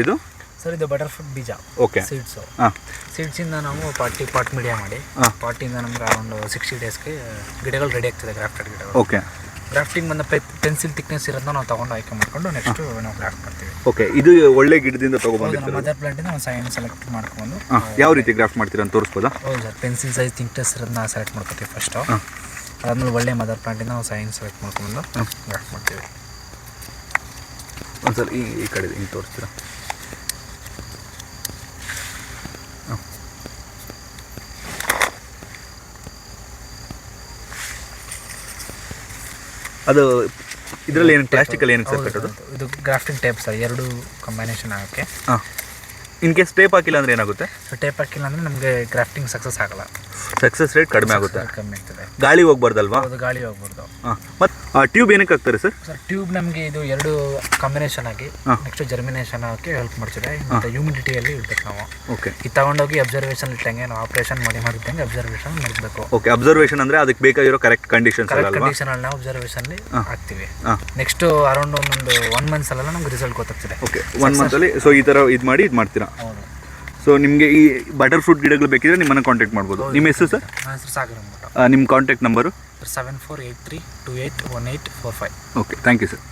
ಇದು ಸರ್ ಇದು butter fruit ಬೀಜ. ಓಕೆ. ಸೀಡ್ಸು. ಹಾಂ. ಸೀಡ್ಸಿಂದ ನಾವು ಪಾಟ್ ಮೀಡಿಯಾ ಮಾಡಿ ಪಾಟಿಂದ ನಮ್ಗೆ ಅರೌಂಡ್ 60 ಡೇಸ್ಗೆ ಗಿಡಗಳು ರೆಡಿ ಆಗ್ತದೆ, ಗ್ರಾಫ್ಟೆಡ್ ಗಿಡಗಳು. ಓಕೆ. ಗ್ರಾಫ್ಟಿಂಗ್ ಬಂದ ಪೆನ್ಸಿಲ್ ಥಿಕ್ನೆಸ್ ಇರೋದನ್ನ ನಾವು ತೊಗೊಂಡು ಆಯ್ಕೆ ಮಾಡ್ಕೊಂಡು ನೆಕ್ಸ್ಟ್ ನಾವು ಗ್ರಾಫ್ಟ್ ಮಾಡ್ತೀವಿ. ಓಕೆ. ಇದು ಒಳ್ಳೆ ಗಿಡದಿಂದ ತೊಗೊಬಂದಿರ್ತೀವಿ. ಮದರ್ ಪ್ಲಾಂಟಿಂದ ನಾವು ಸೈನ್ ಸೆಲೆಕ್ಟ್ ಮಾಡ್ಕೊಂಡು ಯಾವ ರೀತಿ ಗ್ರಾಫ್ಟ್ ಮಾಡ್ತೀರಾ ಅಂತ ತೋರಿಸ್ಬೋದಾ? ಹೌದು ಸರ್, ಪೆನ್ಸಿಲ್ ಸೈಜ್ ಥಿಕ್ನೆಸ್ ಇರೋದನ್ನ ಸೆಲೆಕ್ಟ್ ಮಾಡ್ಕೊತೀವಿ ಫಸ್ಟು. ಅದಾದ್ಮೇಲೆ ಒಳ್ಳೆ ಮದರ್ ಪ್ಲಾಂಟಿಂದ ನಾವು ಸೈನ್ ಸೆಲೆಕ್ಟ್ ಮಾಡ್ಕೊಂಡು ಗ್ರಾಫ್ಟ್ ಮಾಡ್ತೀವಿ. ಒಂದ್ಸಲ ಈ ಕಡೆ ಹಿಂಗೆ ತೋರಿಸ್ತೀರಾ? ಅದು ಇದರಲ್ಲಿ ಏನು ಪ್ಲಾಸ್ಟಿಕಲ್ಲಿ ಏನಕ್ಕೆ ಸರ್ ಕಟ್ಟೋದು? ಇದು ಗ್ರಾಫ್ಟಿಂಗ್ ಟೇಪ್ ಸರ್, ಎರಡು ಕಾಂಬಿನೇಷನ್ ಆಗೋಕ್ಕೆ. ಹಾಂ. ಇನ್ ಕೇಸ್ ಟೇಪ್ ಹಾಕಿಲ್ಲ ಅಂದರೆ ಏನಾಗುತ್ತೆ? ಟೇಪ್ ಹಾಕಿಲ್ಲ ಅಂದರೆ ನಮಗೆ ಗ್ರಾಫ್ಟಿಂಗ್ ಸಕ್ಸಸ್ ಆಗಲ್ಲ, ಸಕ್ಸಸ್ ರೇಟ್ ಕಡಿಮೆ ಆಗುತ್ತೆ. ಕಮ್ಮಿ ಆಗ್ತದೆ. ಗಾಳಿ ಹೋಗ್ಬಾರ್ದಲ್ವಾ? ಅದು ಗಾಳಿ ಹೋಗ್ಬಾರ್ದು. ಹಾಂ. ಮತ್ತು ಟ್ಯೂಬ್ ಏನಕ್ಕೆ ಹಾಕ್ತಾರೆ ಸರ್? ಸರ್ ಟ್ಯೂಬ್ ನಮಗೆ ಇದು ಎರಡು ಕಾಂಬಿನೇಷನ್ ಆಗಿ ನೆಕ್ಸ್ಟ್ ಜರ್ಮಿನೇಷನ್ ಆಗೋಕ್ಕೆ ಹೆಲ್ಪ್ ಮಾಡ್ತಿದೆ. ಮತ್ತು ಹ್ಯೂಮಿಡಿಟಿಯಲ್ಲಿ ಇಡ್ಬೇಕು ನಾವು. ಓಕೆ. ಇದು ತಗೊಂಡೋಗಿ ಅಬ್ಸರ್ವೇಷನ್ ಇಟ್ಟಂಗೆ ನಾವು ಆಪರೇಷನ್ ಮಾಡಿದ್ದಂಗೆ ಅಬ್ಸರ್ವೇಷನ್ ಮಾಡಬೇಕು. ಓಕೆ. ಅಬ್ಸರ್ವೇಷನ್ ಅಂದರೆ ಅದಕ್ಕೆ ಬೇಕಾಗಿರೋ ಕರೆಕ್ಟ್ ಕಂಡೀಷನ್ಸ್ ಕಂಡೀಷನಲ್ಲಿ ನಾವು ಅಬ್ಸರ್ವೇಷನ್ಲಿ ಹಾಕ್ತೀವಿ. ನೆಕ್ಸ್ಟ್ ಅರೌಂಡ್ ಒಂದೊಂದು 1 ಮಂತ್ಸ್ ಅಲ್ಲ ನಮ್ಗೆ ರಿಸಲ್ಟ್ ಗೊತ್ತಾಗ್ತದೆ. ಓಕೆ. 1 ಮಂತಲ್ಲಿ ಸೊ ಈ ಥರ ಇದು ಮಾಡಿ ಇದು ಮಾಡ್ತೀರಾ? ಹೌದು. ಸೊ ನಿಮಗೆ ಈ ಬಟರ್ ಫ್ರೂಟ್ ಗಿಡಗಳು ಬೇಕಿದ್ರೆ ನಿಮ್ಮನ್ನು ಕಾಂಟ್ಯಾಕ್ಟ್ ಮಾಡ್ಬೋದು. ನಿಮ್ಮ ಹೆಸರು ಸರ್? ನನ್ನ ಹೆಸರು ಸಾಗರ್ ಅಂದ್ಬಿಟ್ಟು. ನಿಮ್ಮ contact number? 7483281845. Okay. Thank you sir.